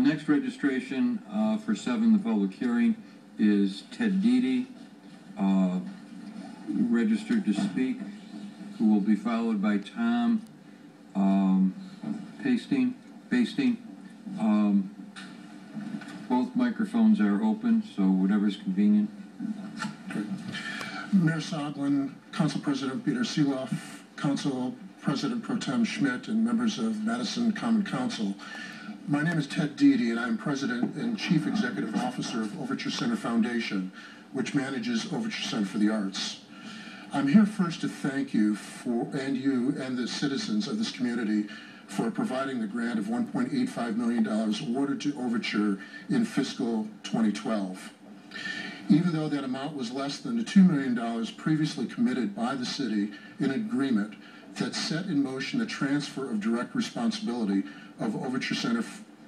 next registration for 7, the public hearing, is Dedee, registered to speak, who will be followed by Tom Basting. Both microphones are open, so whatever's convenient. Mayor Soglin, Council President Peter Seeloff, Council President Pro Tem Schmidt, and members of Madison Common Council. My name is Ted Dedee, and I'm President and Chief Executive Officer of Overture Center Foundation, which manages Overture Center for the Arts. I'm here first to thank you you and the citizens of this community for providing the grant of $1.85 million awarded to Overture in fiscal 2012. Even though that amount was less than the $2 million previously committed by the city in an agreement that set in motion the transfer of direct responsibility of Overture Center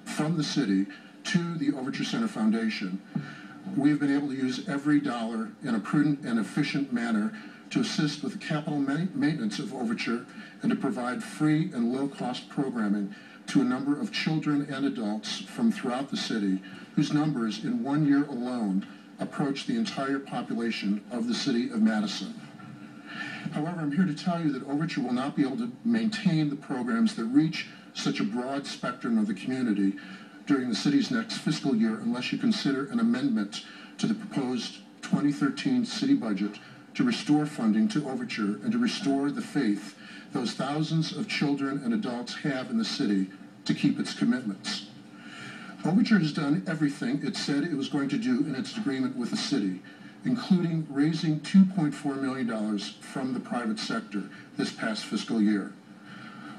from the city to the Overture Center Foundation, we have been able to use every dollar in a prudent and efficient manner to assist with the capital maintenance of Overture and to provide free and low-cost programming to a number of children and adults from throughout the city, whose numbers in 1 year alone approach the entire population of the city of Madison. However, I'm here to tell you that Overture will not be able to maintain the programs that reach such a broad spectrum of the community during the city's next fiscal year unless you consider an amendment to the proposed 2013 city budget to restore funding to Overture and to restore the faith those thousands of children and adults have in the city to keep its commitments. Overture has done everything it said it was going to do in its agreement with the city, including raising $2.4 million from the private sector this past fiscal year.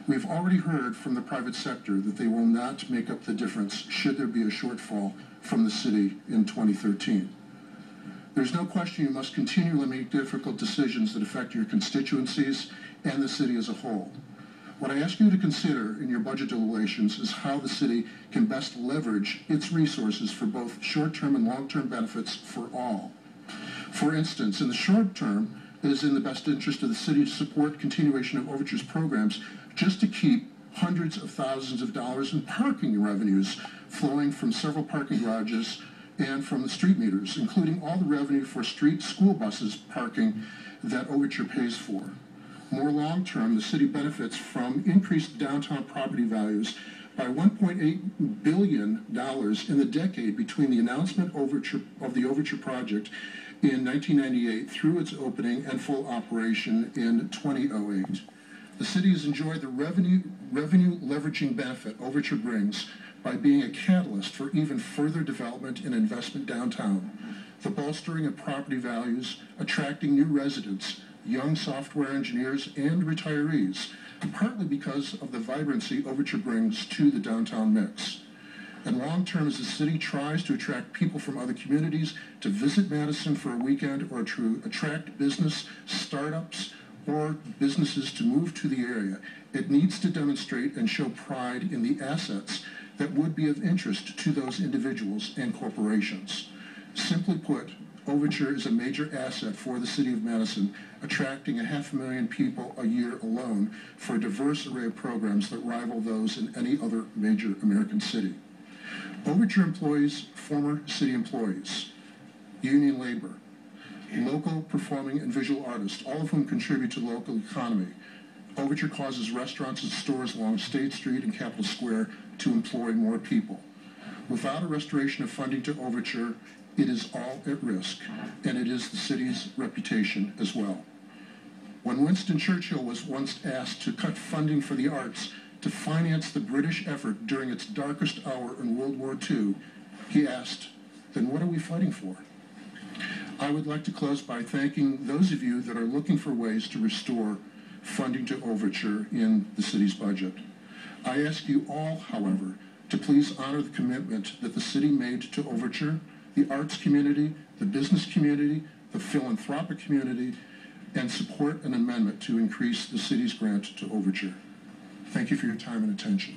We've already heard from the private sector that they will not make up the difference should there be a shortfall from the city in 2013. There's no question you must continually make difficult decisions that affect your constituencies and the city as a whole. What I ask you to consider in your budget deliberations is how the city can best leverage its resources for both short-term and long-term benefits for all. For instance, in the short term, it is in the best interest of the city to support continuation of Overture's programs just to keep hundreds of thousands of dollars in parking revenues flowing from several parking garages and from the street meters, including all the revenue for street school buses parking that Overture pays for. More long-term, the city benefits from increased downtown property values by $1.8 billion in the decade between the announcement of the Overture project in 1998 through its opening and full operation in 2008. The city has enjoyed the revenue leveraging benefit Overture brings by being a catalyst for even further development and investment downtown, the bolstering of property values, attracting new residents, young software engineers, and retirees, partly because of the vibrancy Overture brings to the downtown mix. And long-term, as the city tries to attract people from other communities to visit Madison for a weekend or to attract business, startups, or businesses to move to the area, it needs to demonstrate and show pride in the assets that would be of interest to those individuals and corporations. Simply put, Overture is a major asset for the city of Madison, attracting 500,000 people a year alone for a diverse array of programs that rival those in any other major American city. Overture employs former city employees, union labor, local performing and visual artists, all of whom contribute to the local economy. Overture causes restaurants and stores along State Street and Capitol Square to employ more people. Without a restoration of funding to Overture, it is all at risk, and it is the city's reputation as well. When Winston Churchill was once asked to cut funding for the arts to finance the British effort during its darkest hour in World War II, he asked, "Then what are we fighting for?" I would like to close by thanking those of you that are looking for ways to restore funding to Overture in the city's budget. I ask you all, however, to please honor the commitment that the city made to Overture, the arts community, the business community, the philanthropic community, and support an amendment to increase the city's grant to Overture. Thank you for your time and attention.